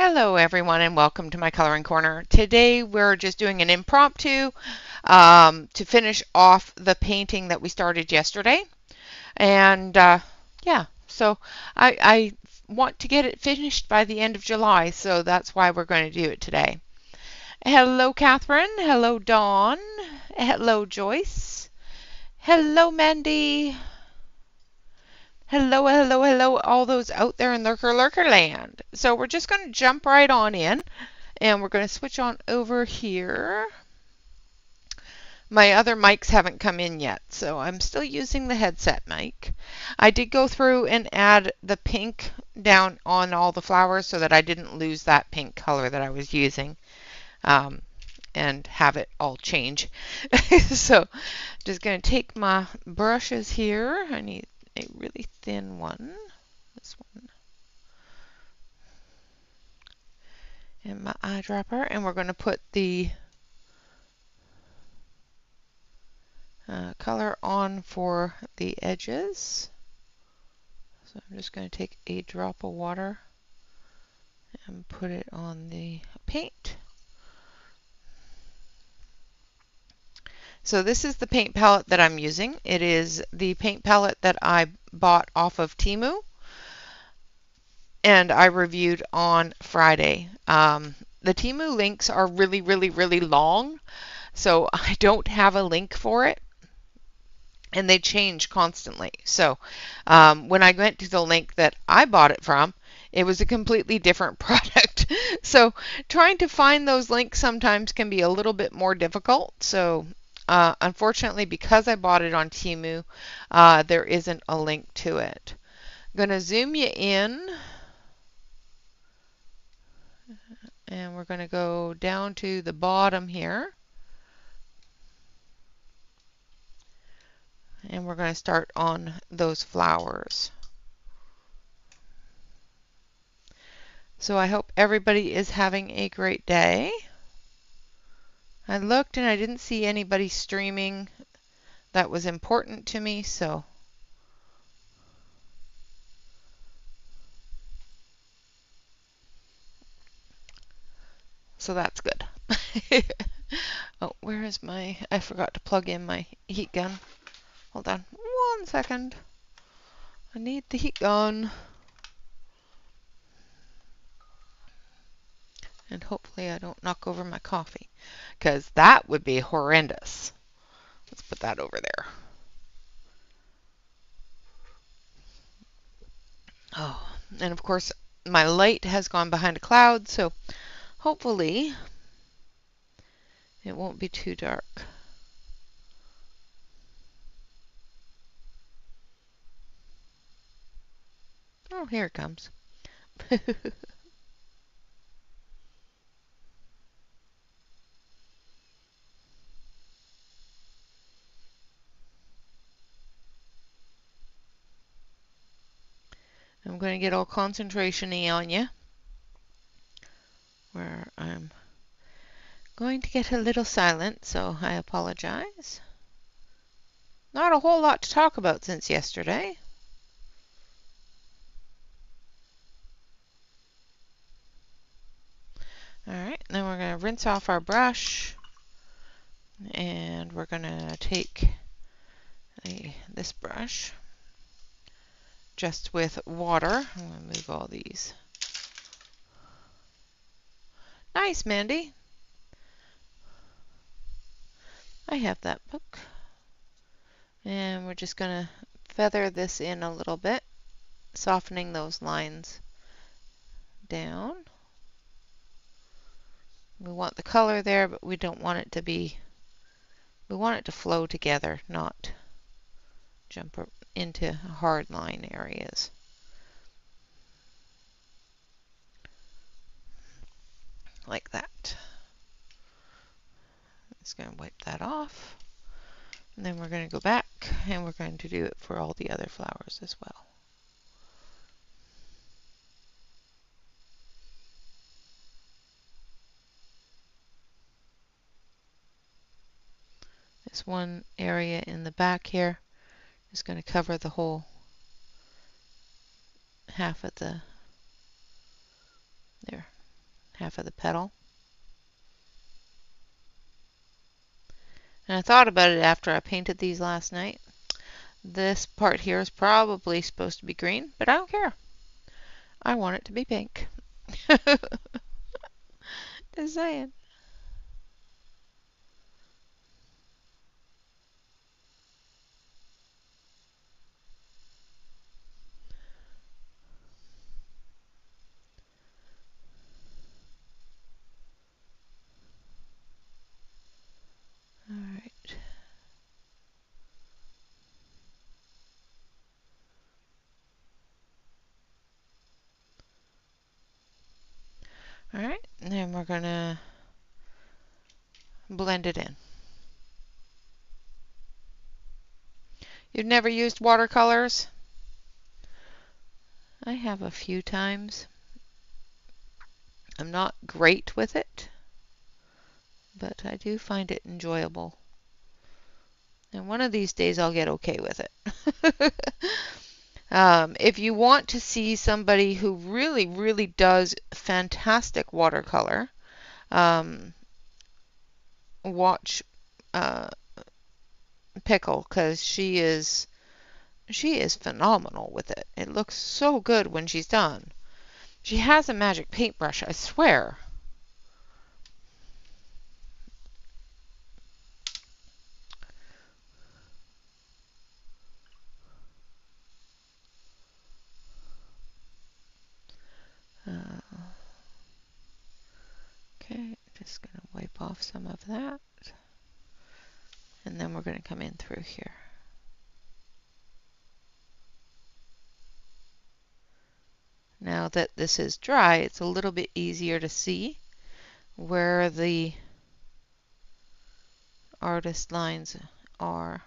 Hello everyone and welcome to my coloring corner. Today we're just doing an impromptu to finish off the painting that we started yesterday. And yeah, so I want to get it finished by the end of July, so that's why we're going to do it today. Hello Catherine, hello Dawn, hello Joyce, hello Mandy, hello, all those out there in lurker land. So we're just going to jump right on in. And we're going to switch on over here. My other mics haven't come in yet, so I'm still using the headset mic. I did go through and add the pink down on all the flowers so that I didn't lose that pink color that I was using and have it all change. So just going to take my brushes here. I need a really thin one. This one. And my eyedropper, and we're going to put the color on for the edges. So I'm just going to take a drop of water and put it on the paint. So this is the paint palette that I'm using. It is the paint palette that I bought off of Temu and I reviewed on Friday. The Temu links are really long, so I don't have a link for it. And they change constantly. So when I went to the link that I bought it from, it was a completely different product. So trying to find those links sometimes can be a little bit more difficult. So unfortunately, because I bought it on Temu, there isn't a link to it. I'm going to zoom you in. And we're going to go down to the bottom here. And we're going to start on those flowers. So I hope everybody is having a great day. I looked and I didn't see anybody streaming that was important to me, so that's good. Oh, where is I forgot to plug in my heat gun. Hold on 1 second. I need the heat gun. And hopefully I don't knock over my coffee, because that would be horrendous. Let's put that over there. Oh, and of course my light has gone behind a cloud, so hopefully it won't be too dark. Oh, here it comes. I'm going to get all concentration-y on you, where I'm going to get a little silent, so I apologize. Not a whole lot to talk about since yesterday. Alright, then we're going to rinse off our brush, and we're going to take this brush just with water. I'm going to move all these. Nice, Mandy. I have that book. And we're just going to feather this in a little bit, softening those lines down. We want the color there, but we don't want it to be, we want it to flow together, not jump into hard line areas. Like that. Just going to wipe that off. And then we're going to go back and we're going to do it for all the other flowers as well. This one area in the back here is going to cover the whole half of the there. half of the petal. And I thought about it after I painted these last night. This part here is probably supposed to be green, but I don't care. I want it to be pink. Just saying. All right. All right, and then we're gonna blend it in. You've never used watercolors? I have a few times. I'm not great with it, but I do find it enjoyable. And one of these days I'll get okay with it. If you want to see somebody who really, really does fantastic watercolor, watch Pickle, because she is phenomenal with it. It looks so good when she's done. She has a magic paintbrush, I swear. Okay, just going to wipe off some of that. And then we're going to come in through here. Now that this is dry, it's a little bit easier to see where the artist lines are.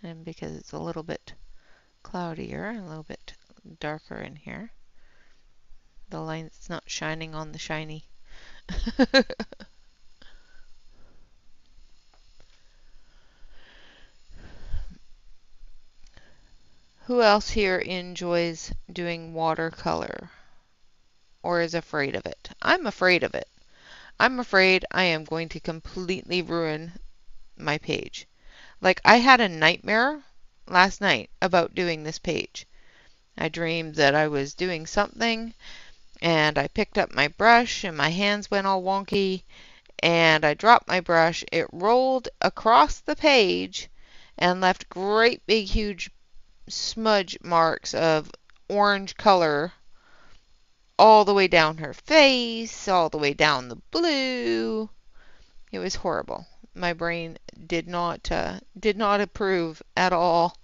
And because it's a little bit cloudier, a little bit darker in here, the line's not shining on the shiny. Who else here enjoys doing watercolor or is afraid of it? I'm afraid of it. I'm afraid I am going to completely ruin my page. Like, I had a nightmare last night about doing this page. I dreamed that I was doing something and I picked up my brush and my hands went all wonky and I dropped my brush. It rolled across the page and left great big huge smudge marks of orange color all the way down her face, all the way down the blue. It was horrible. My brain did not approve at all.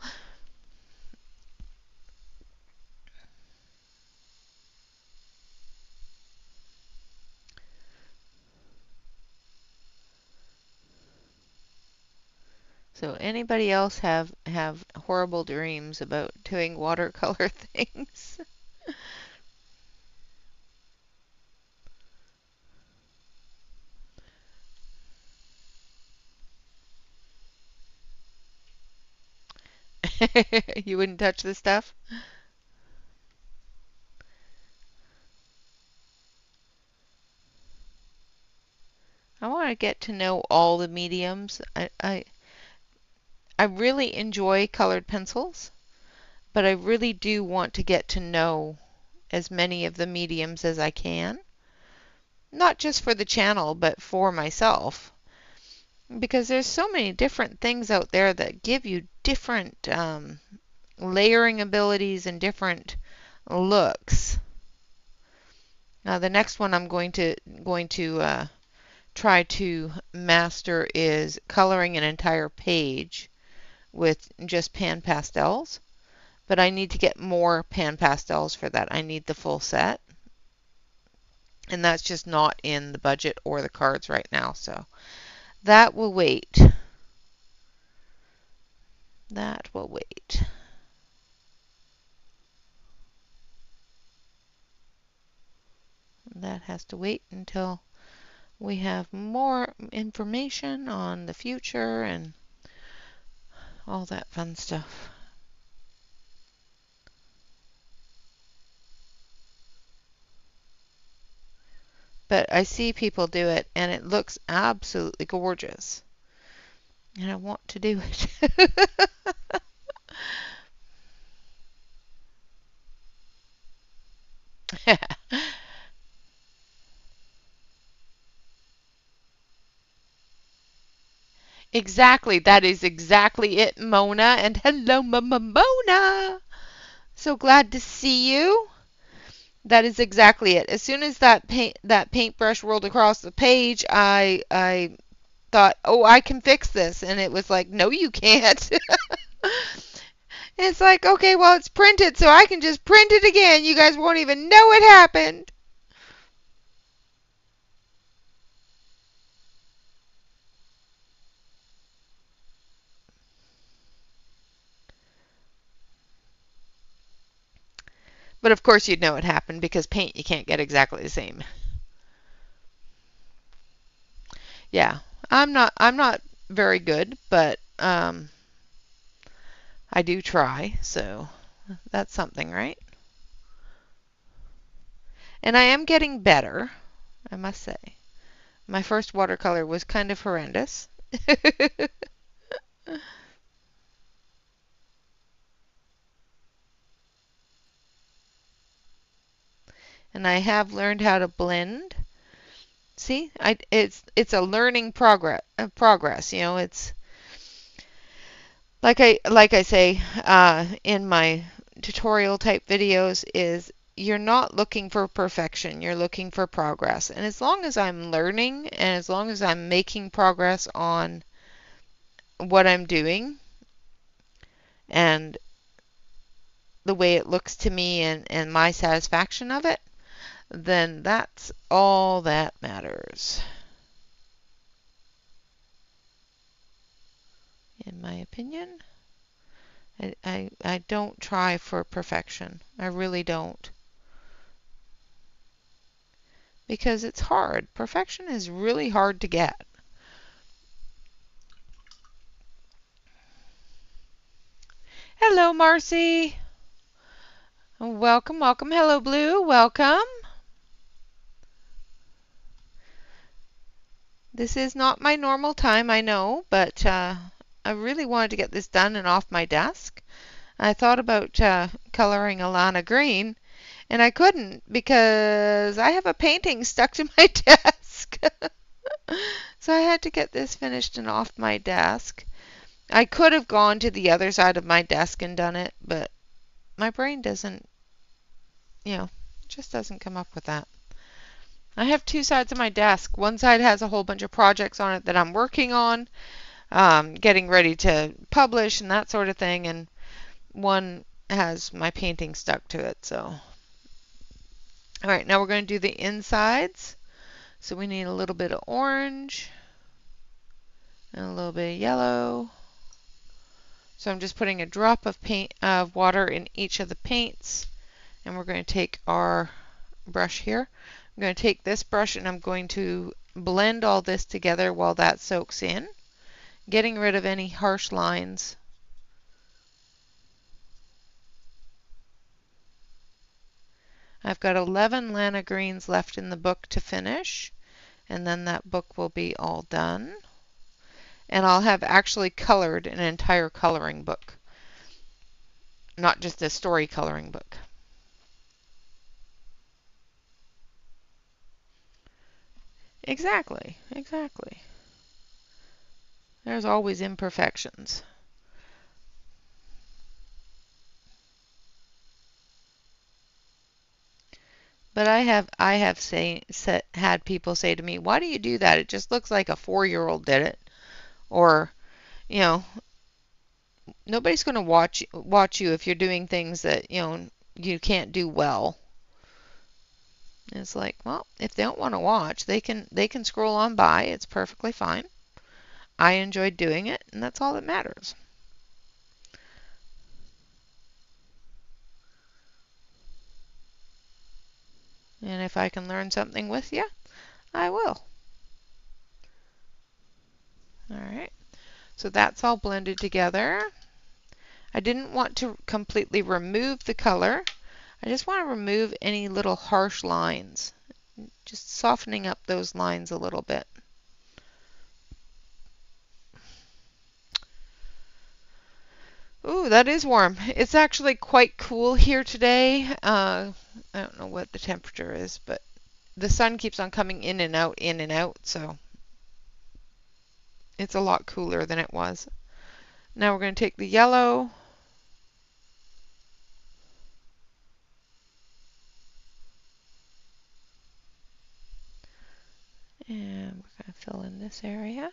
So anybody else have horrible dreams about doing watercolor things? You wouldn't touch this stuff? I want to get to know all the mediums. I really enjoy colored pencils, but I really do want to get to know as many of the mediums as I can. Not just for the channel, but for myself. Because there's so many different things out there that give you different layering abilities and different looks. Now the next one I'm going to try to master is coloring an entire page with just pan pastels. But I need to get more pan pastels for that. I need the full set. And that's just not in the budget or the cards right now. So that will wait. That will wait. That has to wait until we have more information on the future and all that fun stuff. But I see people do it, and it looks absolutely gorgeous. And I want to do it. Exactly. That is exactly it, Mona. And hello, Mona. So glad to see you. That is exactly it. As soon as that paintbrush rolled across the page, I thought, "Oh, I can fix this." And it was like, "No, you can't." It's like, "Okay, well, it's printed, so I can just print it again. You guys won't even know it happened." But of course you'd know it happened because paint you can't get exactly the same. Yeah. I'm not very good, but I do try, so that's something, right? And I am getting better, I must say. My first watercolor was kind of horrendous. And I have learned how to blend. See, it's a learning progress. You know, it's like I say in my tutorial type videos is you're not looking for perfection, you're looking for progress. And as long as I'm learning and as long as I'm making progress on what I'm doing and the way it looks to me and my satisfaction of it, then that's all that matters, in my opinion. I don't try for perfection. I really don't. Because it's hard. Perfection is really hard to get. Hello, Marcy. Welcome, welcome. Hello, Blue. Welcome. This is not my normal time, I know, but I really wanted to get this done and off my desk. I thought about coloring Alana green, and I couldn't because I have a painting stuck to my desk. So I had to get this finished and off my desk. I could have gone to the other side of my desk and done it, but my brain doesn't, just doesn't come up with that. I have two sides of my desk. One side has a whole bunch of projects on it that I'm working on, getting ready to publish and that sort of thing, and one has my painting stuck to it. So, all right, now we're going to do the insides. So we need a little bit of orange and a little bit of yellow. So I'm just putting a drop of water in each of the paints, and we're going to take our brush here. I'm going to take this brush and I'm going to blend all this together while that soaks in, getting rid of any harsh lines. I've got 11 Lana greens left in the book to finish, and then that book will be all done. And I'll have actually colored an entire coloring book, not just a story coloring book. Exactly, exactly. There's always imperfections. But I have had people say to me, "Why do you do that? It just looks like a 4-year-old did it." Or, you know, nobody's going to watch you if you're doing things that, you can't do well. And it's like, well, if they don't want to watch, they can scroll on by. It's perfectly fine. I enjoyed doing it, and that's all that matters. And if I can learn something with you, I will. All right. So that's all blended together. I didn't want to completely remove the color. I just want to remove any little harsh lines. Just softening up those lines a little bit. Ooh, that is warm. It's actually quite cool here today. I don't know what the temperature is, but the sun keeps on coming in and out, so it's a lot cooler than it was. Now we're going to take the yellow. And we're going to fill in this area.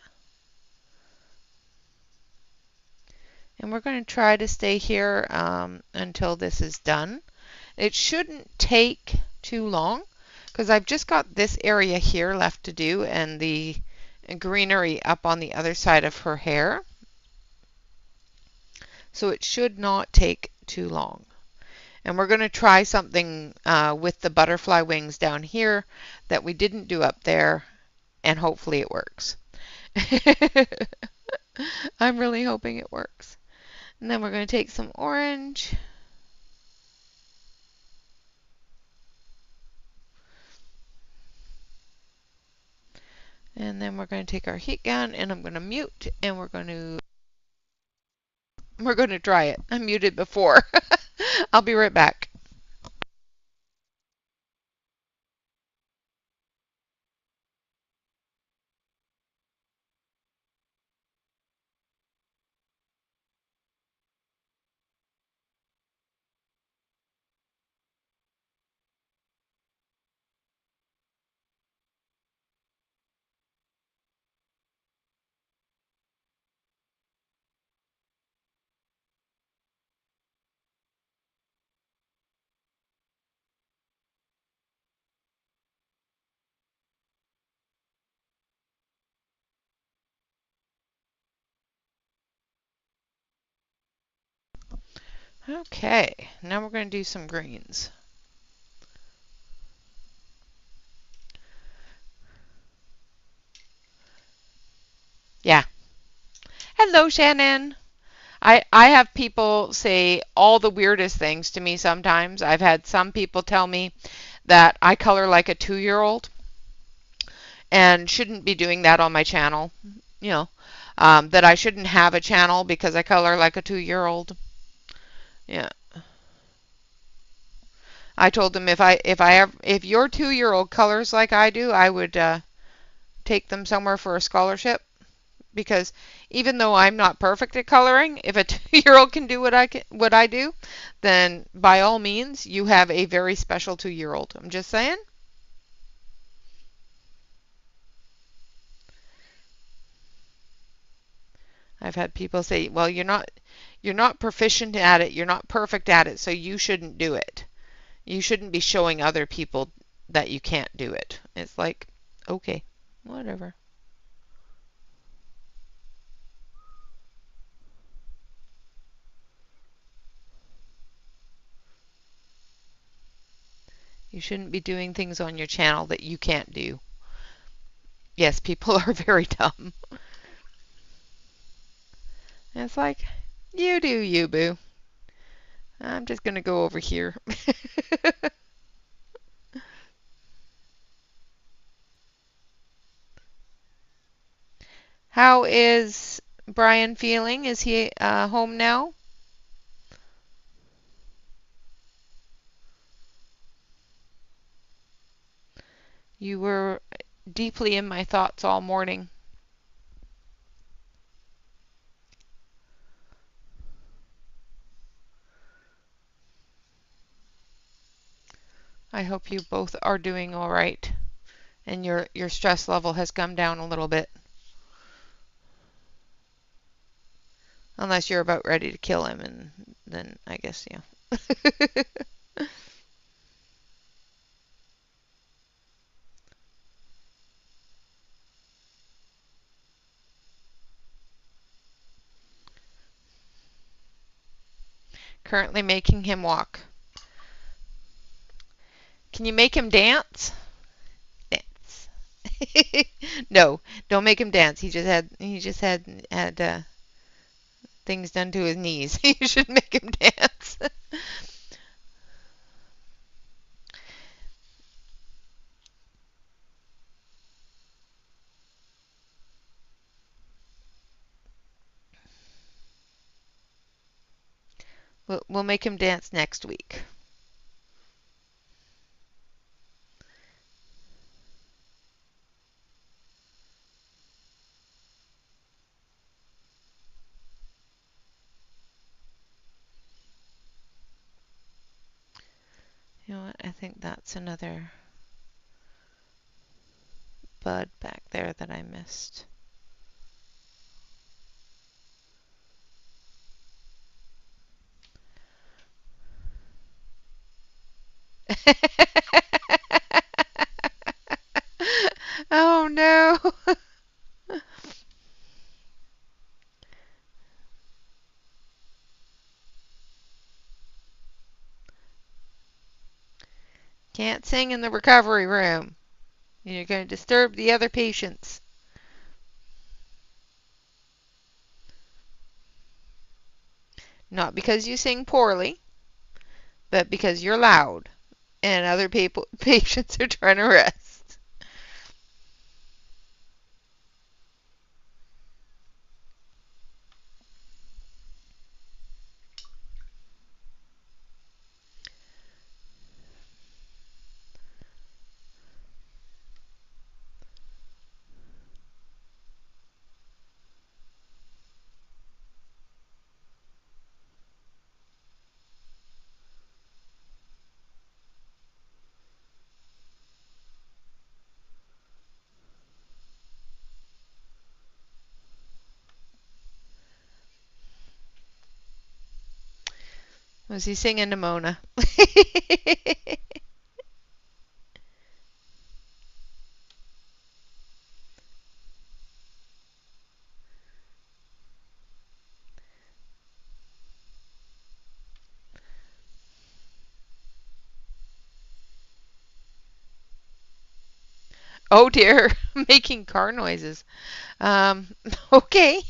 And we're going to try to stay here until this is done. It shouldn't take too long because I've just got this area here left to do and the greenery up on the other side of her hair. So it should not take too long. And we're going to try something with the butterfly wings down here that we didn't do up there, and hopefully it works. I'm really hoping it works. And then we're going to take some orange. And then we're going to take our heat gun and I'm going to mute and we're going to try it. I muted before. I'll be right back. Okay, now we're going to do some greens. Yeah. Hello, Shannon. I have people say all the weirdest things to me sometimes. I've had some people tell me that I color like a 2-year-old and shouldn't be doing that on my channel. You know, that I shouldn't have a channel because I color like a 2-year-old. Yeah. I told them if your 2-year-old colors like I do, I would take them somewhere for a scholarship because even though I'm not perfect at coloring, if a 2-year-old can do what I do, then by all means, you have a very special 2-year-old. I'm just saying. I've had people say, "Well, you're not proficient at it. You're not perfect at it, so you shouldn't do it. You shouldn't be showing other people that you can't do it." It's like, okay, whatever. You shouldn't be doing things on your channel that you can't do. Yes, people are very dumb. It's like, you do you, boo. I'm just going to go over here. How is Brian feeling? Is he home now? You were deeply in my thoughts all morning. I hope you both are doing all right and your stress level has come down a little bit. Unless you're about ready to kill him, and then I guess, yeah. Currently making him walk. Can you make him dance? Dance. No, don't make him dance. He just had things done to his knees. You should make him dance. We'll make him dance next week. You know what? I think that's another bud back there that I missed. Oh no. Can't sing in the recovery room. You're going to disturb the other patients. Not because you sing poorly, but because you're loud and other people patients are trying to rest. Was he singing to Mona? Oh dear, making car noises. Um, okay.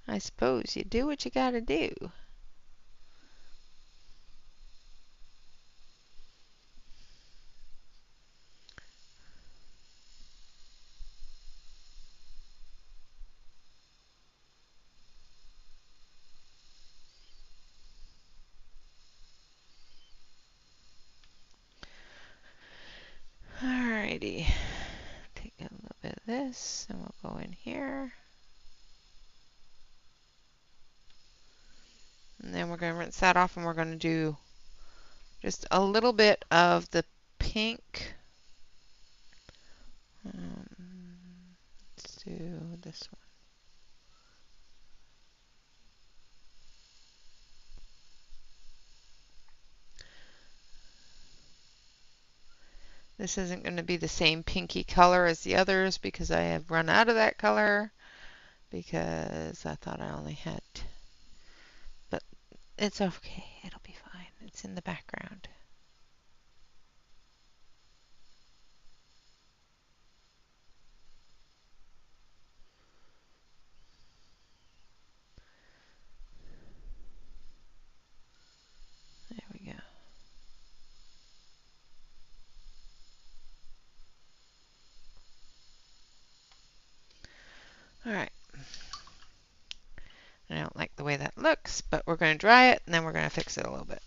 I suppose you do what you gotta do. Alrighty. Take a little bit of this and we'll go in here. And then we're going to rinse that off and we're going to do just a little bit of the pink. Let's do this one. This isn't going to be the same pinky color as the others because I have run out of that color because I thought I only had, but it's okay. It'll be fine. It's in the background. There we go. All right. I don't like the way that looks, but we're going to dry it and then we're going to fix it a little bit.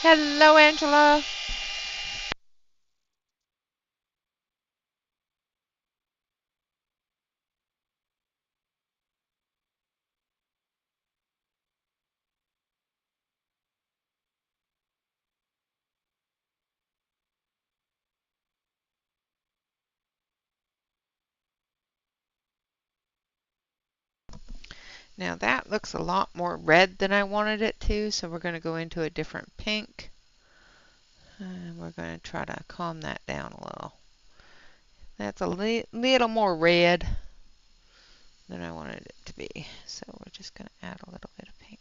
Hello, Angela. Now that looks a lot more red than I wanted it to, so we're going to go into a different pink. And we're going to try to calm that down a little. That's a little more red than I wanted it to be. So we're just going to add a little bit of pink.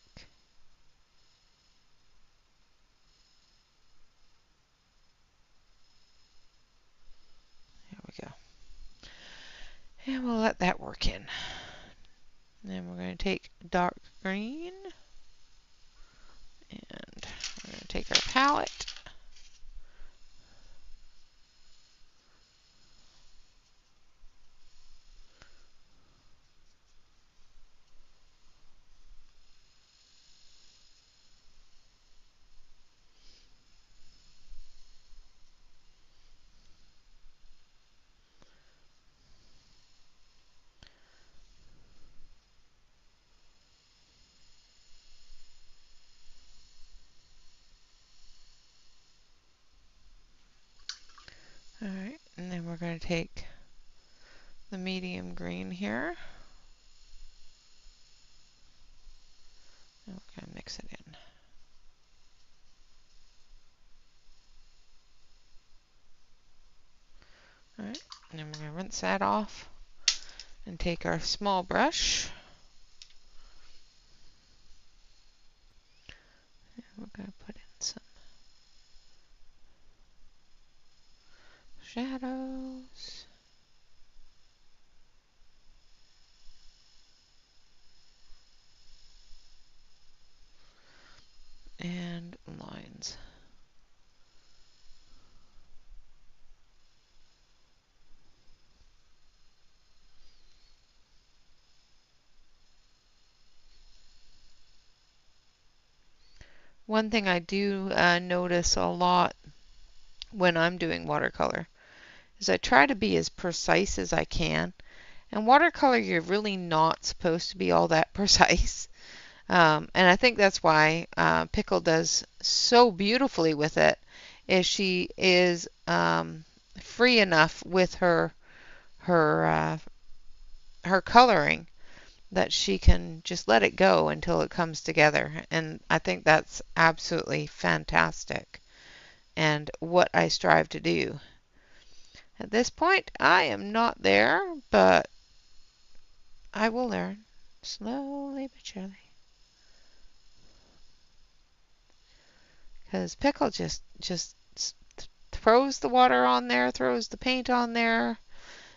There we go. And we'll let that work in. And then we're going to take dark green. And we're going to take our palette. going to take the medium green here. And we're going to mix it in. Alright, and then we're going to rinse that off and take our small brush. And we're going to put in some shadows. And lines. One thing I do notice a lot when I'm doing watercolor is I try to be as precise as I can. And watercolor, you're really not supposed to be all that precise. And I think that's why Pickle does so beautifully with it, is she is free enough with her her coloring that she can just let it go until it comes together. And I think that's absolutely fantastic and what I strive to do. At this point, I am not there, but I will learn slowly but surely. Because Pickle just throws the water on there, throws the paint on there,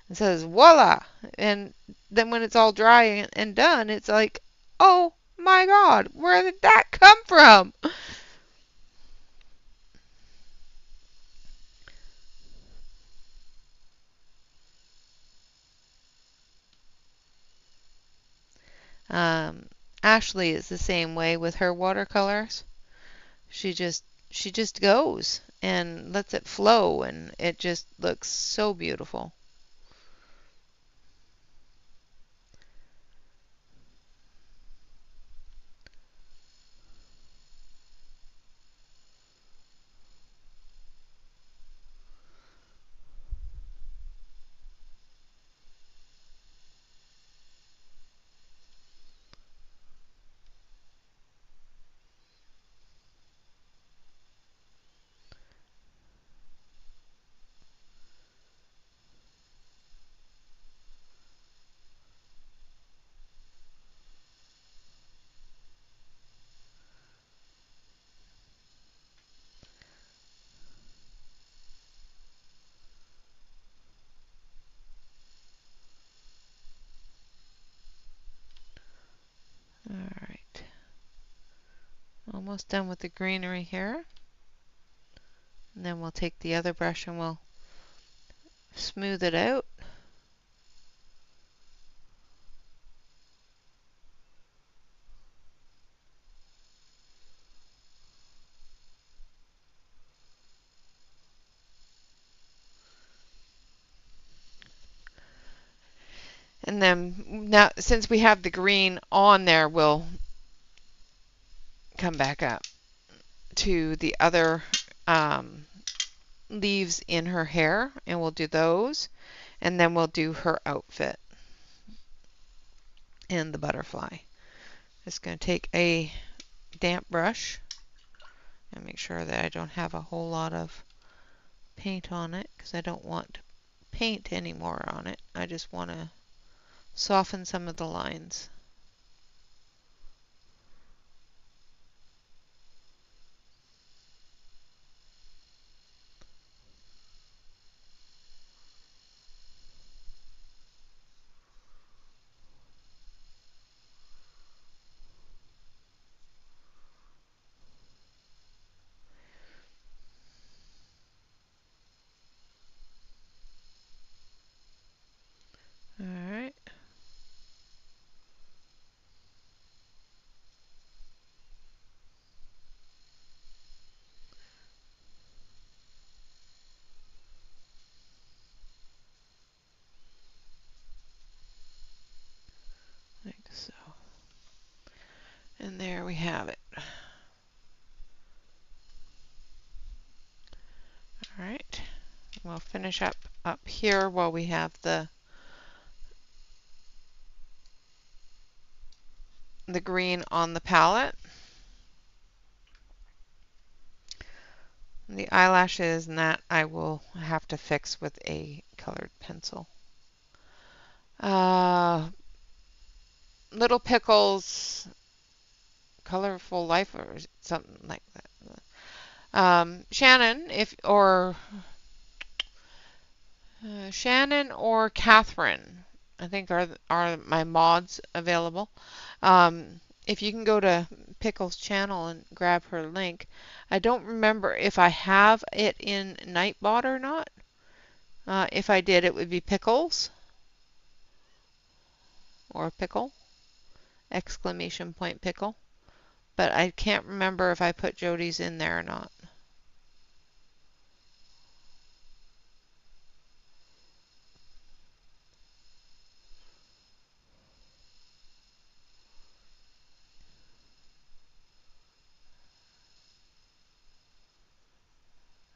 and says, voila! And then when it's all dry and done, it's like, oh my God, where did that come from? Um, Ashley is the same way with her watercolors. She just she just goes and lets it flow, and it just looks so beautiful. All right, almost done with the greenery here. And then we'll take the other brush and we'll smooth it out. And then now, since we have the green on there, we'll come back up to the other leaves in her hair, and we'll do those. And then we'll do her outfit and the butterfly. Just going to take a damp brush and make sure that I don't have a whole lot of paint on it, because I don't want paint anymore on it. I just want to soften some of the lines. All right. Like so. And there we have it. All right. We'll finish up here while we have the green on the palette. The eyelashes and that I will have to fix with a colored pencil. Little Pickles, Colorful Life, or something like that. Shannon or Catherine, I think are my mods available. If you can go to Pickles' channel and grab her link. I don't remember if I have it in Nightbot or not. If I did, it would be Pickles or Pickle, exclamation point Pickle. But I can't remember if I put Jody's in there or not.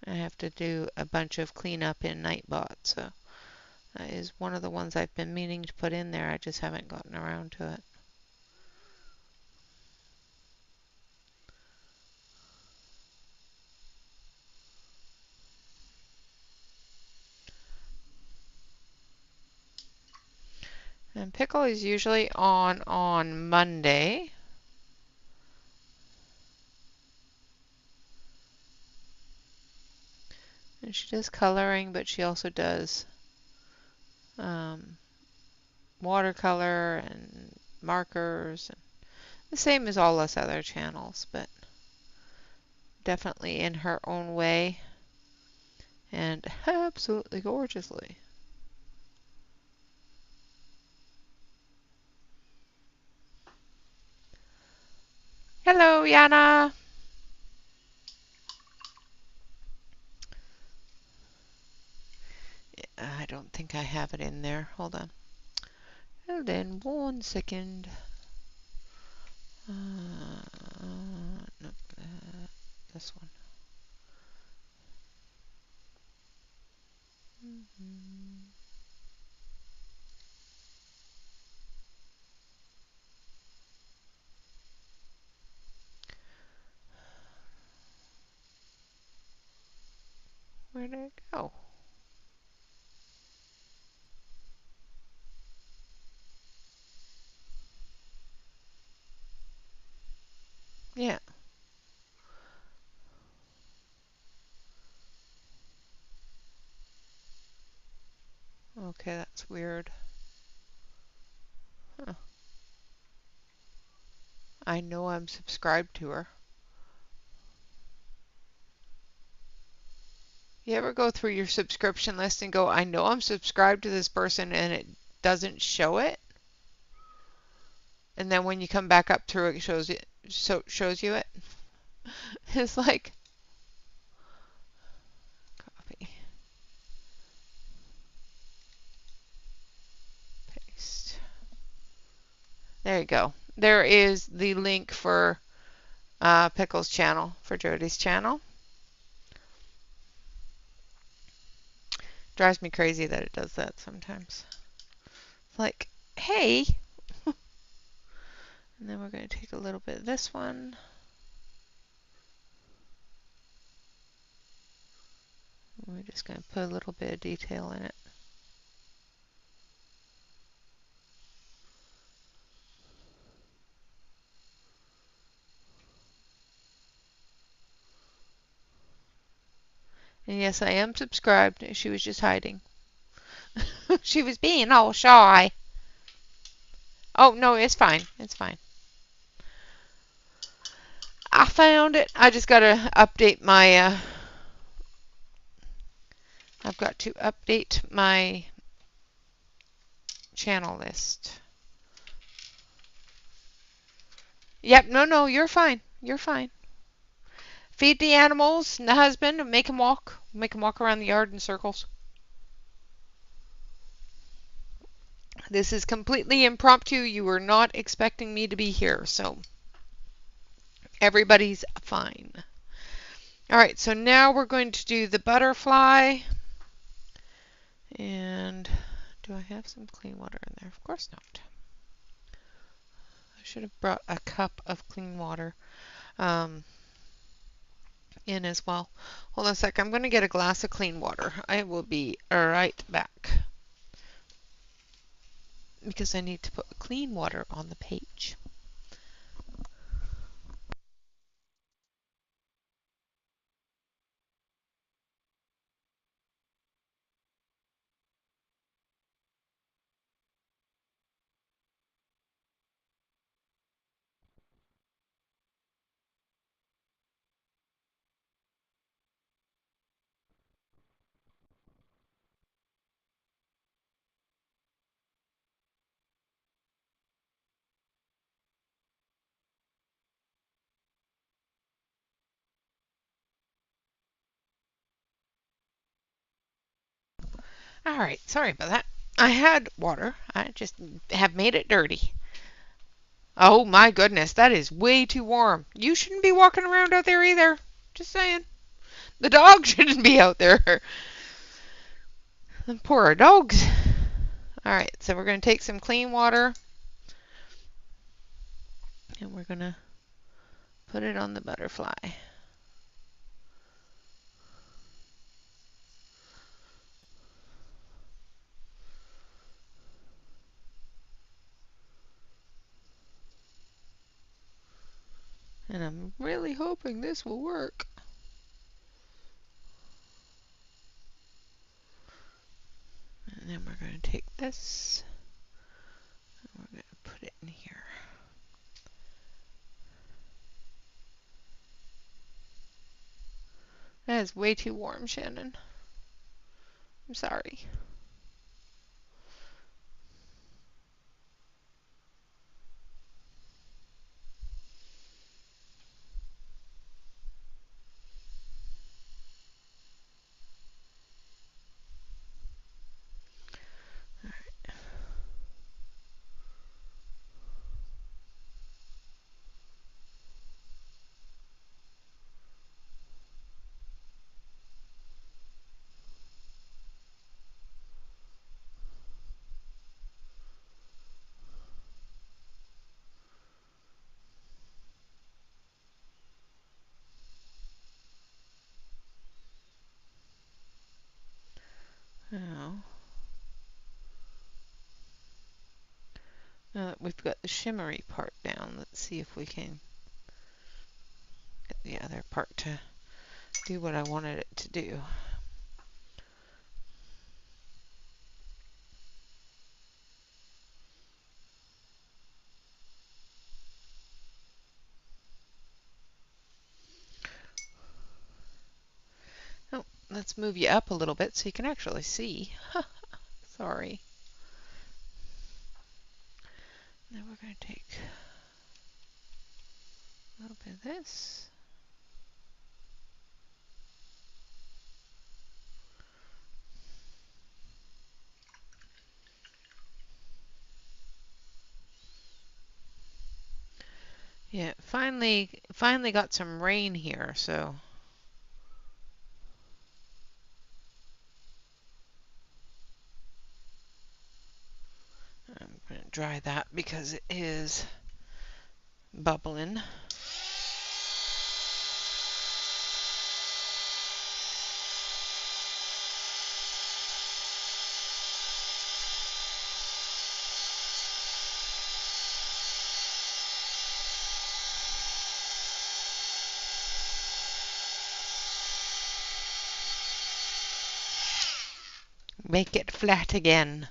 I have to do a bunch of cleanup in Nightbot, so that is one of the ones I've been meaning to put in there. I just haven't gotten around to it. And Pickle is usually on Monday. And she does coloring, but she also does watercolor and markers. And the same as all us other channels, but definitely in her own way and absolutely gorgeously. Hello, Yana. I don't think I have it in there. Hold on. Hold on 1 second. No, this one. Where did it go? Yeah. Okay, that's weird. Huh. I know I'm subscribed to her. You ever go through your subscription list and go, I know I'm subscribed to this person, and it doesn't show it? And then when you come back up through it, shows you it. It's like copy, paste. There you go. There is the link for Pickle's channel, for Jody's channel. Drives me crazy that it does that sometimes. It's like, hey. And then we're going to take a little bit of this one. We're just going to put a little bit of detail in it. And yes, I am subscribed. She was just hiding. She was being all shy. Oh, no, it's fine. It's fine. I found it. I just got to update my... I've got to update my channel list. Yep, no, you're fine. You're fine. Feed the animals and the husband and make him walk. Make him walk around the yard in circles. This is completely impromptu. You were not expecting me to be here, so everybody's fine. All right, so now we're going to do the butterfly. And do I have some clean water in there? Of course not. I should have brought a cup of clean water in as well. Hold on a sec. I'm going to get a glass of clean water. I will be right back because I need to put clean water on the page. All right, sorry about that. I had water. I just have made it dirty. Oh my goodness, that is way too warm. You shouldn't be walking around out there either. Just saying. The dog shouldn't be out there. The poor dogs. All right, so we're going to take some clean water and we're going to put it on the butterfly. And I'm really hoping this will work. And then we're going to take this and we're going to put it in here. That is way too warm, Shannon. I'm sorry. Now that we've got the shimmery part down, let's see if we can get the other part to do what I wanted it to do. Oh, let's move you up a little bit so you can actually see. Sorry. Now we're going to take a little bit of this. Yeah, finally got some rain here, so I'm going to dry that because it is bubbling. Make it flat again.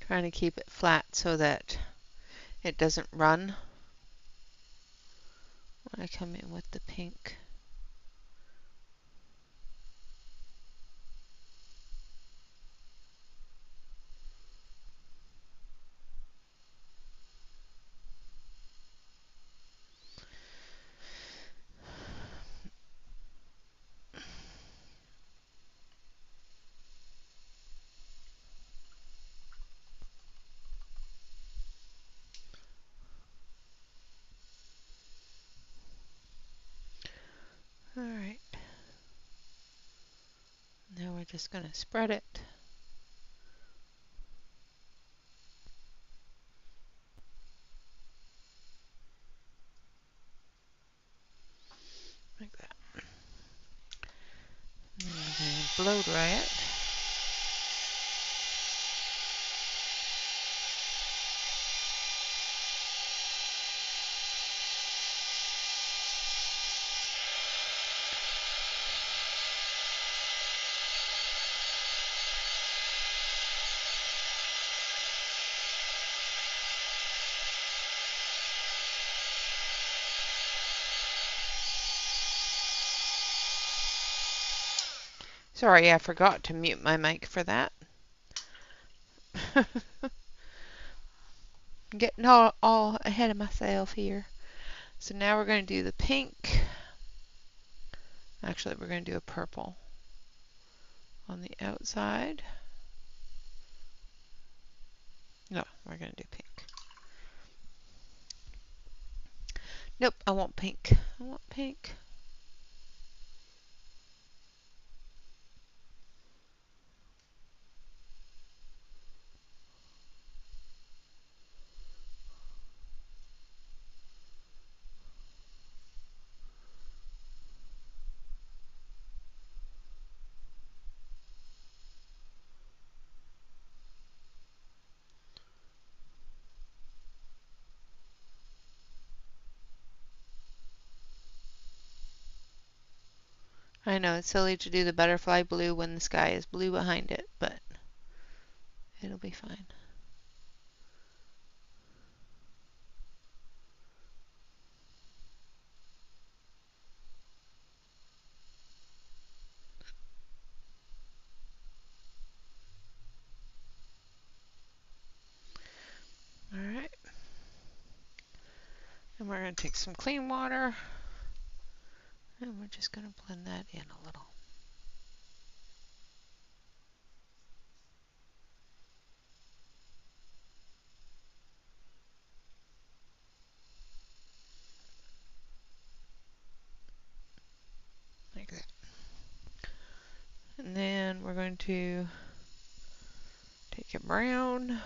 Trying to keep it flat so that it doesn't run when I come in with the pink. Alright. Now we're just going to spread it. Like that. And then we're going to blow dry it. Sorry, I forgot to mute my mic for that. Getting all ahead of myself here. So now we're going to do the pink. Actually, we're going to do a purple on the outside. No, we're going to do pink. Nope, I want pink. I want pink. I know it's silly to do the butterfly blue when the sky is blue behind it, but it'll be fine. Alright. And we're going to take some clean water and we're just going to blend that in a little. Like that. And then we're going to take a brown.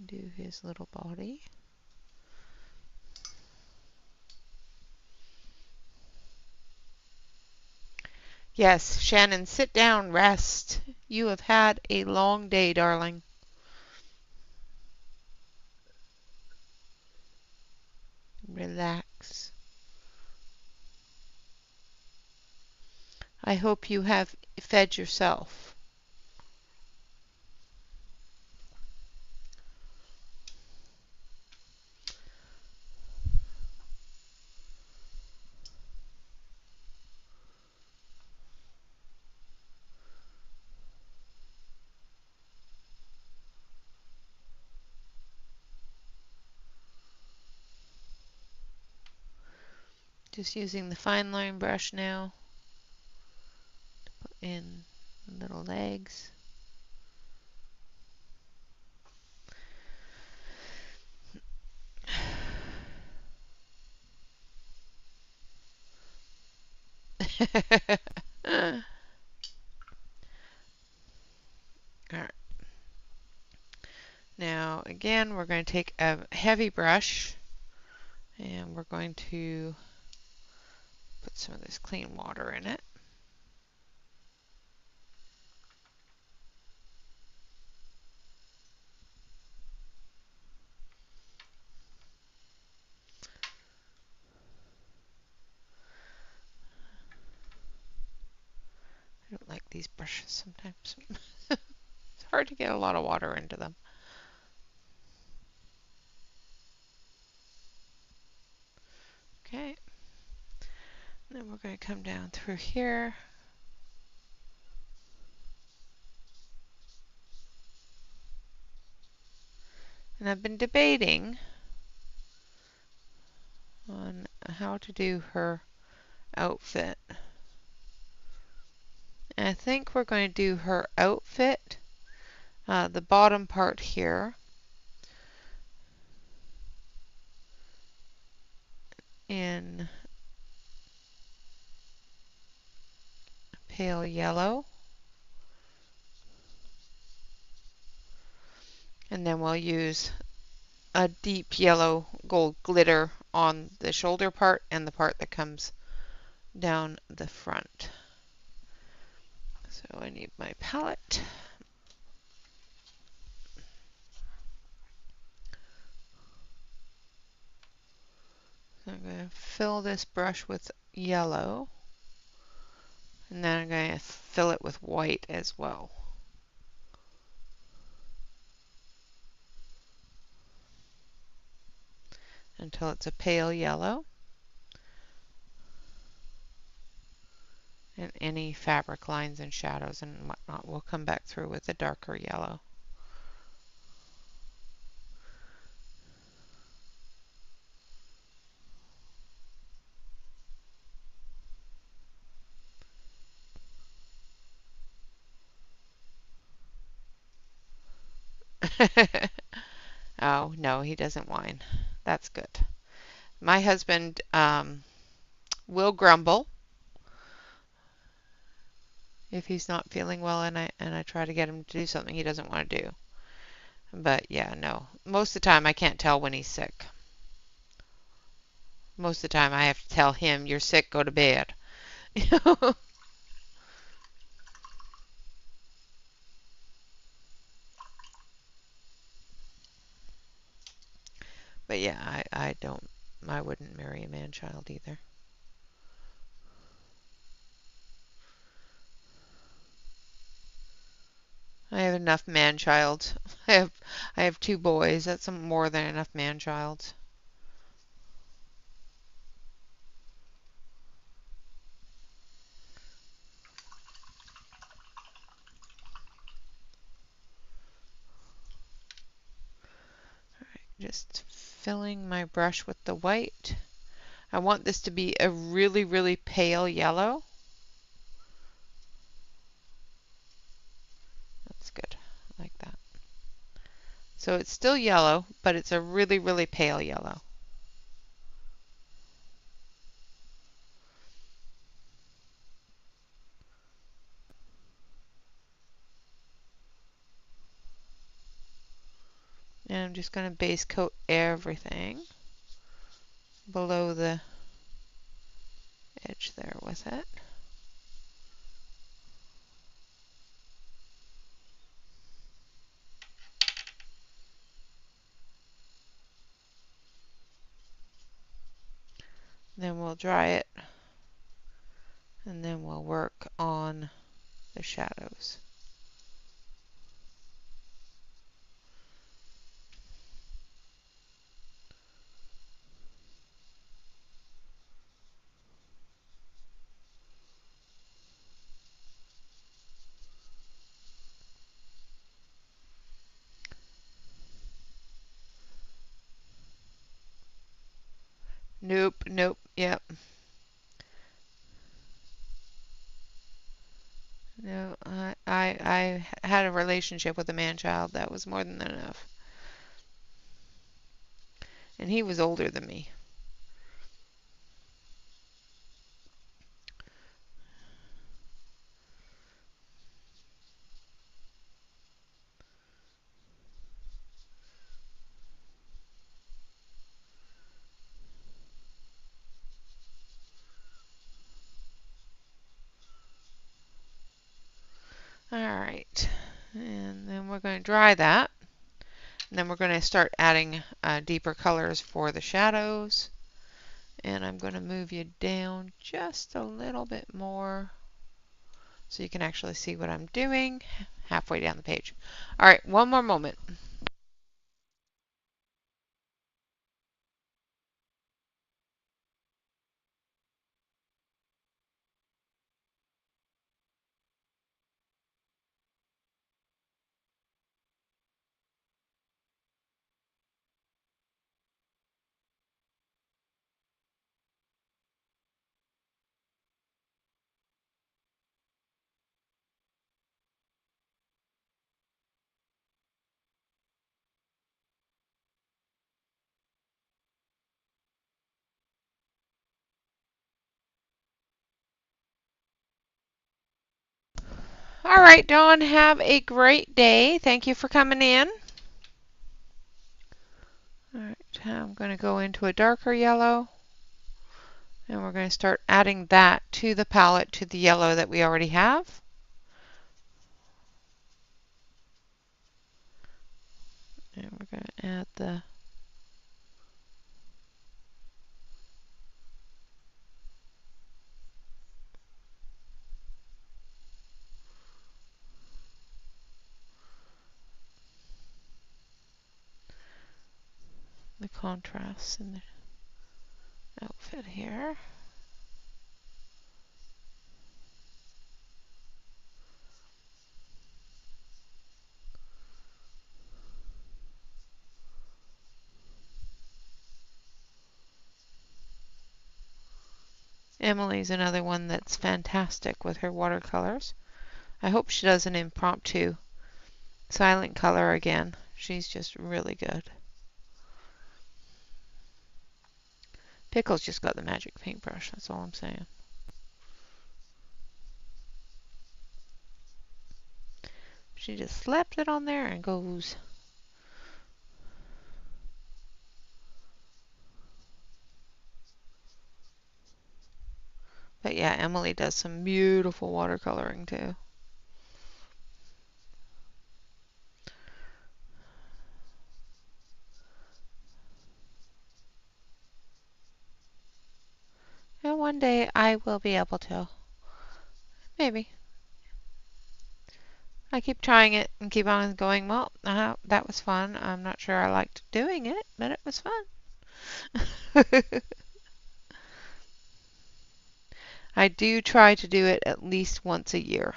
Do his little body. Yes, Shannon, sit down, rest. You have had a long day, darling. Relax. I hope you have fed yourself. Just using the fine line brush now to put in little legs. Alright. Now again, we're going to take a heavy brush and we're going to put some of this clean water in it. I don't like these brushes sometimes. It's hard to get a lot of water into them. Okay. Then we're going to come down through here. And I've been debating on how to do her outfit. And I think we're going to do her outfit The bottom part here in pale yellow. And then we'll use a deep yellow gold glitter on the shoulder part and the part that comes down the front. So I need my palette. So I'm going to fill this brush with yellow, and then I'm going to fill it with white as well. Until it's a pale yellow. And any fabric lines and shadows and whatnot will come back through with a darker yellow. Oh, no, he doesn't whine. That's good. My husband will grumble if he's not feeling well and I try to get him to do something he doesn't want to do. But yeah, no. Most of the time I can't tell when he's sick. Most of the time I have to tell him, "You're sick, go to bed." But yeah, I wouldn't marry a man child either. I have enough man childs. I have two boys. That's more than enough man childs. Just filling my brush with the white. I want this to be a really, really pale yellow. That's good, like that. So it's still yellow, but it's a really, really pale yellow. And I'm just going to base coat everything below the edge there with it. Then we'll dry it, and then we'll work on the shadows. Nope, nope, yep. No, I had a relationship with a man-child that was more than enough. And he was older than me. Alright, and then we're going to dry that. And then we're going to start adding deeper colors for the shadows. And I'm going to move you down just a little bit more so you can actually see what I'm doing halfway down the page. Alright, one more moment. All right, Dawn, have a great day. Thank you for coming in. All right, I'm going to go into a darker yellow, and we're going to start adding that to the palette, to the yellow that we already have. And we're going to add the contrast in the outfit here. Emily's another one that's fantastic with her watercolors. I hope she does an impromptu silent color again. She's just really good. Pickle's just got the magic paintbrush, that's all I'm saying. She just slaps it on there and goes. But yeah, Emily does some beautiful watercoloring too. And one day I will be able to. Maybe. I keep trying it and keep on going, well, that was fun. I'm not sure I liked doing it, but it was fun. I do try to do it at least once a year.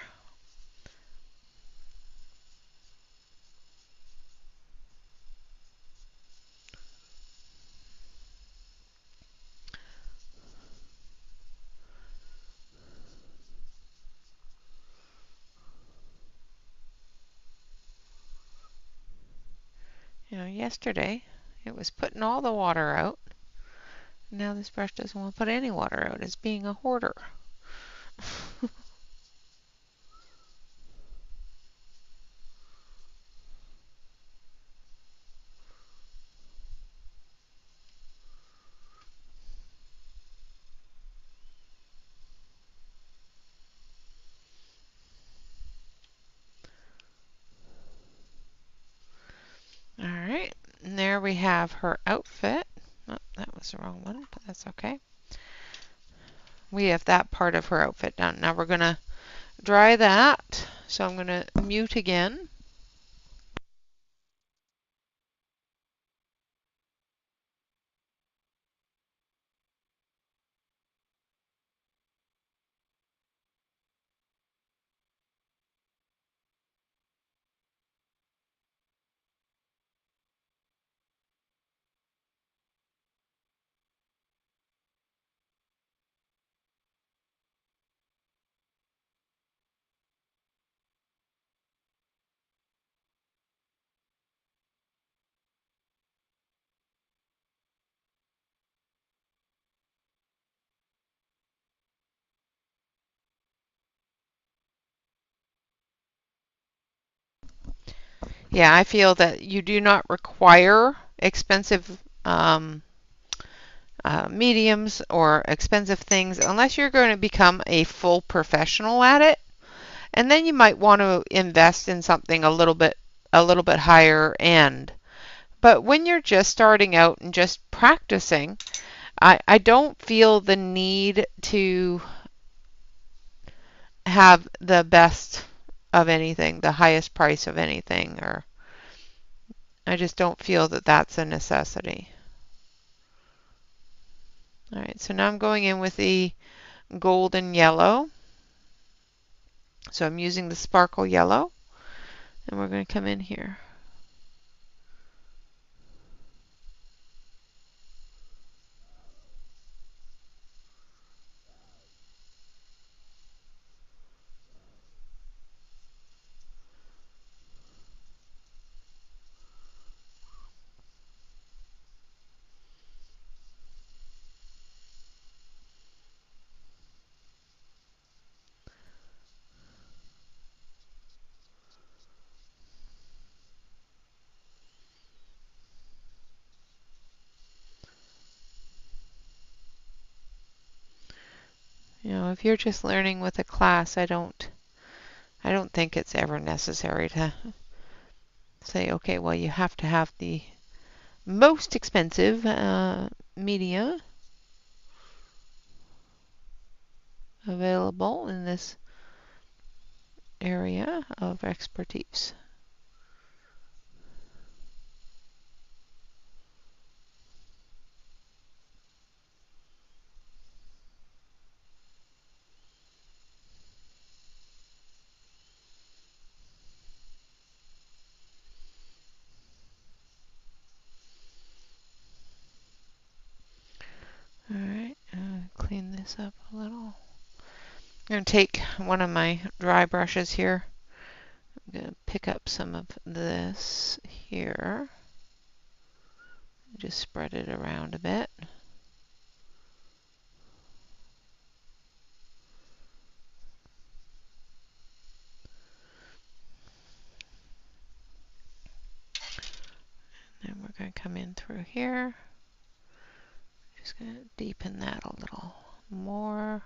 You know, yesterday it was putting all the water out. Now this brush doesn't want to put any water out. It's being a hoarder. All right, and there we have her outfit. Oh, that was the wrong one, but that's okay. We have that part of her outfit done. Now we're going to dry that. So I'm going to mute again. Yeah, I feel that you do not require expensive mediums or expensive things unless you're going to become a full professional at it. And then you might want to invest in something a little bit higher end. But when you're just starting out and just practicing, I don't feel the need to have the best of anything, the highest price of anything, or I just don't feel that that's a necessity. All right, so now I'm going in with the golden yellow. So I'm using the sparkle yellow, and we're going to come in here. if you're just learning with a class, I don't think it's ever necessary to say, okay, well, you have to have the most expensive media available in this area of expertise. All right, clean this up a little. I'm going to take one of my dry brushes here. I'm going to pick up some of this here. Just spread it around a bit. And we're going to come in through here. Just going to deepen that a little more.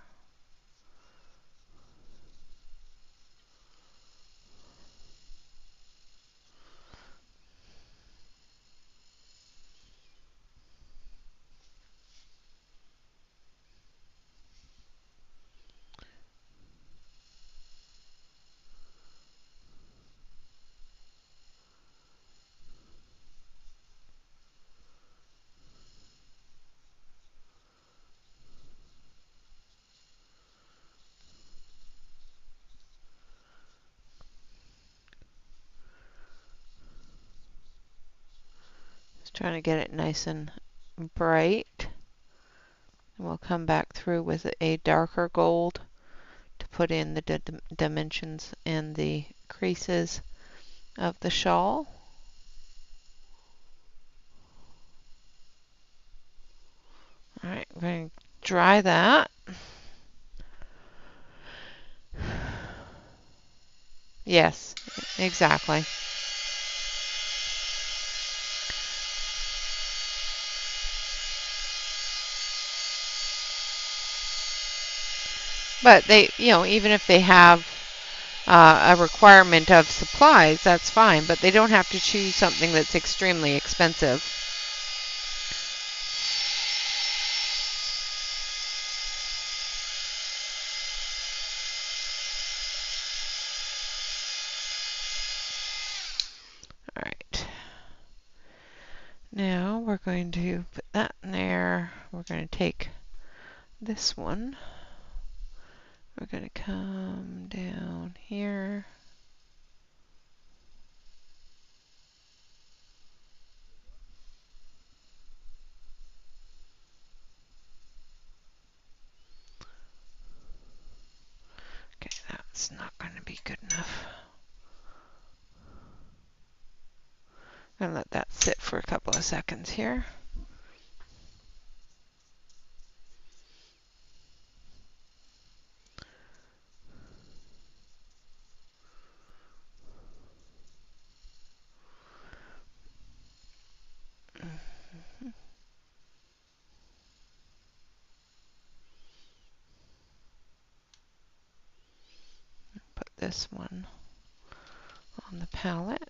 Just trying to get it nice and bright. And we'll come back through with a darker gold to put in the dimensions and the creases of the shawl. All right, we're going to dry that. Yes, exactly. But they, even if they have a requirement of supplies, that's fine. But they don't have to choose something that's extremely expensive. All right. Now we're going to put that in there. We're going to take this one. We're going to come down here. Okay, that's not going to be good enough. I'm going to let that sit for a couple of seconds here. Put this one on the palette.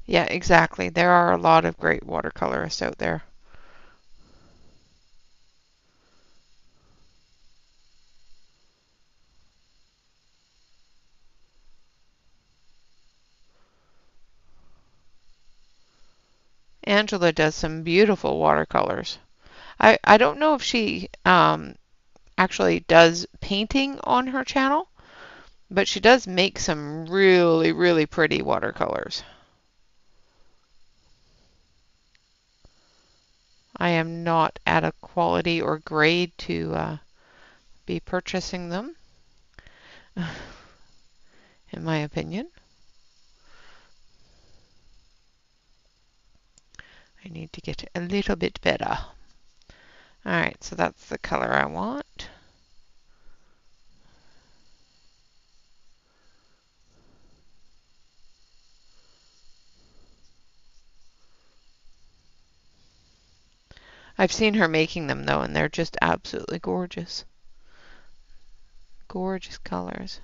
Yeah, exactly. There are a lot of great watercolorists out there. Angela does some beautiful watercolors. I don't know if she actually does painting on her channel, but she does make some really, really pretty watercolors. I am not at a quality or grade to be purchasing them, in my opinion. I need to get a little bit better. All right, so that's the color I want. I've seen her making them though, and they're just absolutely gorgeous. Gorgeous colors.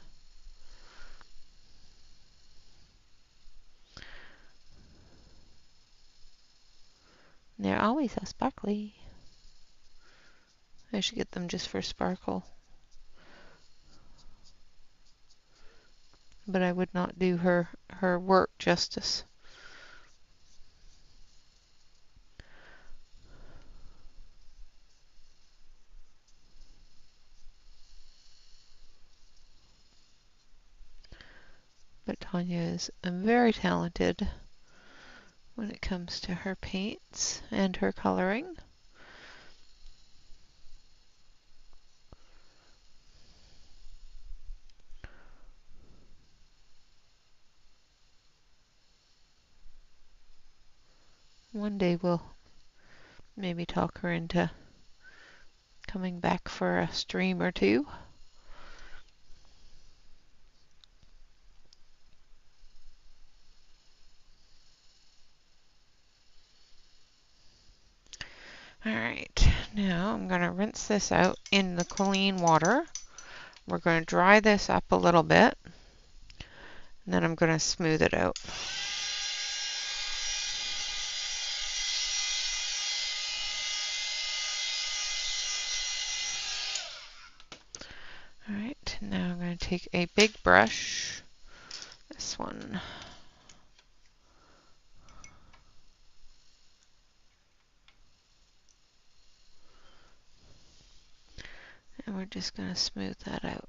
They're always so sparkly. I should get them just for sparkle. But I would not do her work justice. But Tanya is very talented when it comes to her paints and her coloring. One day we'll maybe talk her into coming back for a stream or two. Alright, now I'm going to rinse this out in the clean water. We're going to dry this up a little bit, and then I'm going to smooth it out. Alright, now I'm going to take a big brush, this one, and we're just going to smooth that out.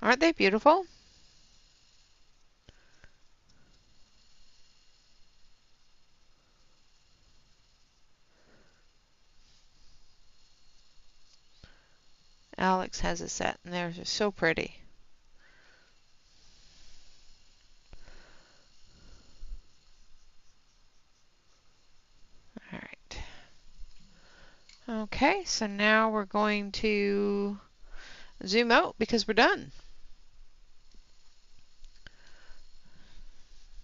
Aren't they beautiful? Alex has a set, and they're just so pretty. Alright. Okay, so now we're going to zoom out because we're done.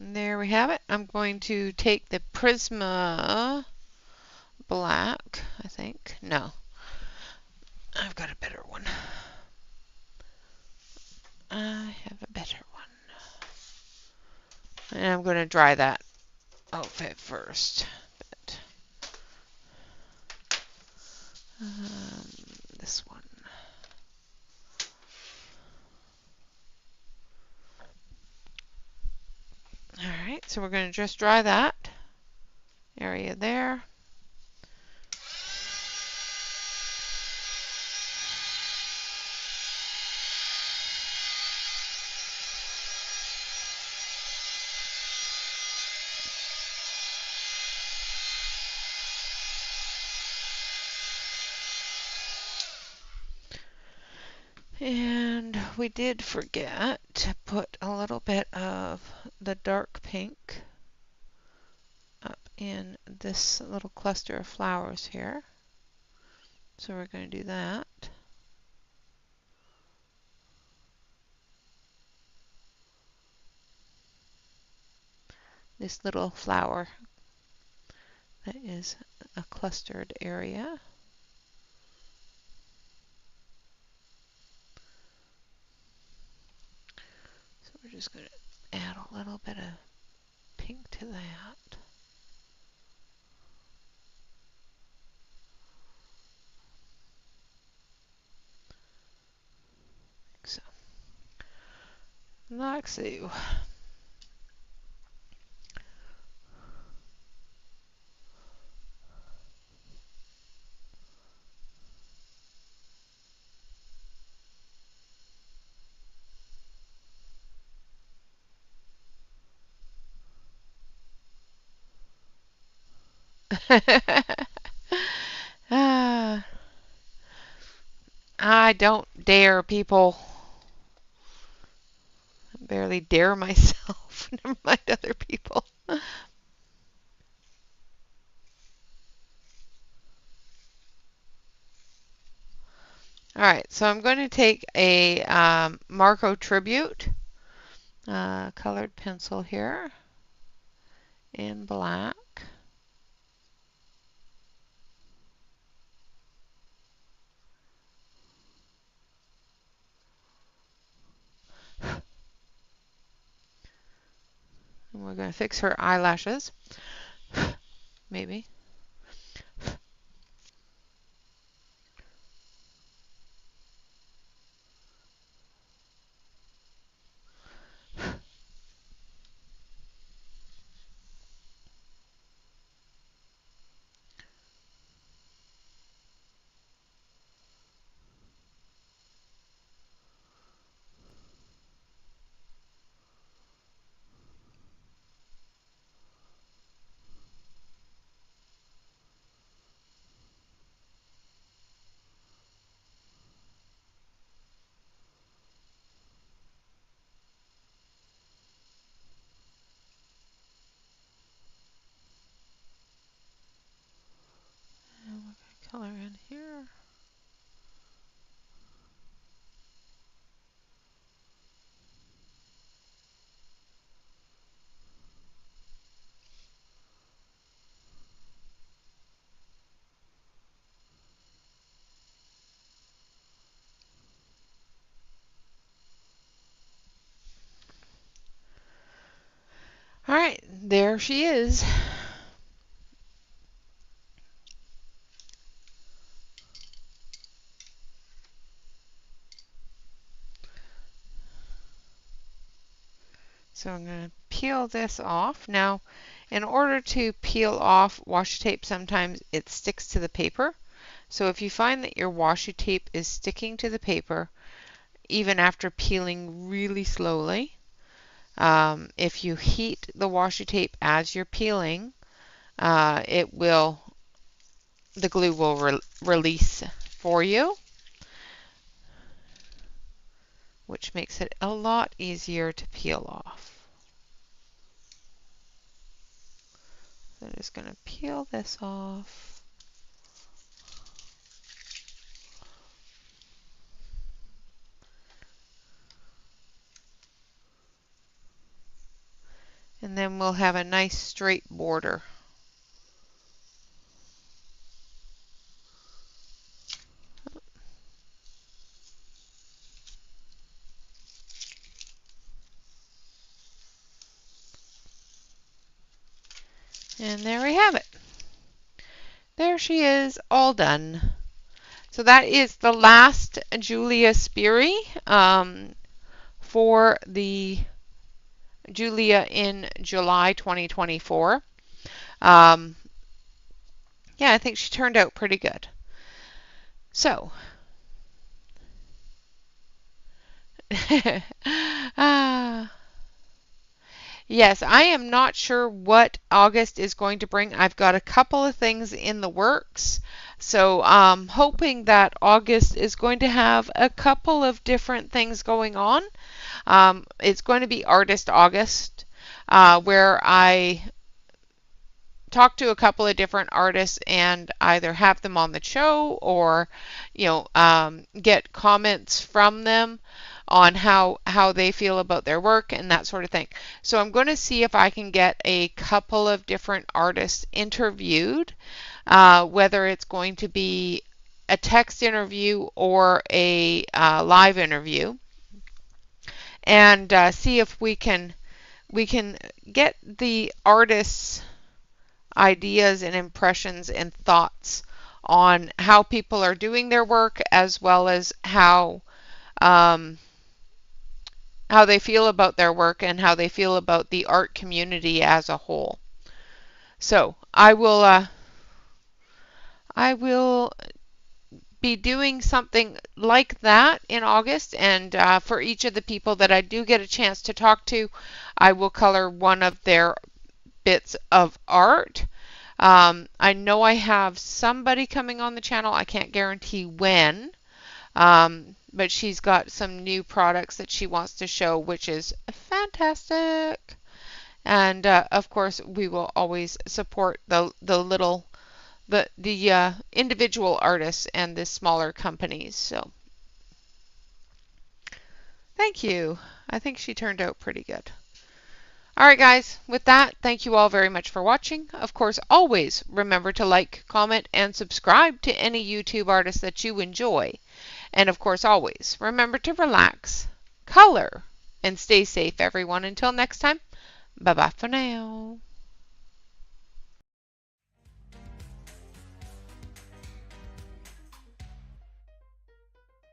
And there we have it. I'm going to take the Prisma black, I think. No, I've got a better one. I have a better one. And I'm going to dry that outfit first. But, this one. Alright, so we're going to just dry that area there. And we did forget to put a little bit of the dark pink up in this little cluster of flowers here. So we're going to do that. This little flower that is a clustered area. So we're just going to add a little bit of pink to that. Like so. Like so. ah, I don't dare, people. I barely dare myself. Never mind other people. All right, so I'm going to take a Marco Tribute colored pencil here in black. And we're going to fix her eyelashes, maybe. And we're going to color in here. All right, there she is. So I'm going to peel this off. Now, in order to peel off washi tape, sometimes it sticks to the paper. So if you find that your washi tape is sticking to the paper, even after peeling really slowly, if you heat the washi tape as you're peeling, the glue will release for you, which makes it a lot easier to peel off. So I'm just going to peel this off. And then we'll have a nice straight border. And there we have it. There she is, all done. So that is the last Julia Sperry for the Julia in July 2024. Yeah, I think she turned out pretty good. So, yes, I am not sure what August is going to bring. I've got a couple of things in the works. So I'm hoping that August is going to have a couple of different things going on. It's going to be Artist August, where I talk to a couple of different artists and either have them on the show or, get comments from them on how they feel about their work and that sort of thing. So I'm going to see if I can get a couple of different artists interviewed, whether it's going to be a text interview or a live interview, and see if we can get the artists' ideas and impressions and thoughts on how people are doing their work, as well as how they feel about their work and how they feel about the art community as a whole. So I will be doing something like that in August, and for each of the people that I do get a chance to talk to, I will color one of their bits of art. I know I have somebody coming on the channel. I can't guarantee when, But she's got some new products that she wants to show, which is fantastic. And of course, we will always support the individual artists and the smaller companies. So thank you. I think she turned out pretty good. All right, guys, with that, thank you all very much for watching. Of course, always remember to like, comment, and subscribe to any YouTube artist that you enjoy. And of course, always remember to relax, color, and stay safe, everyone. Until next time, bye bye for now.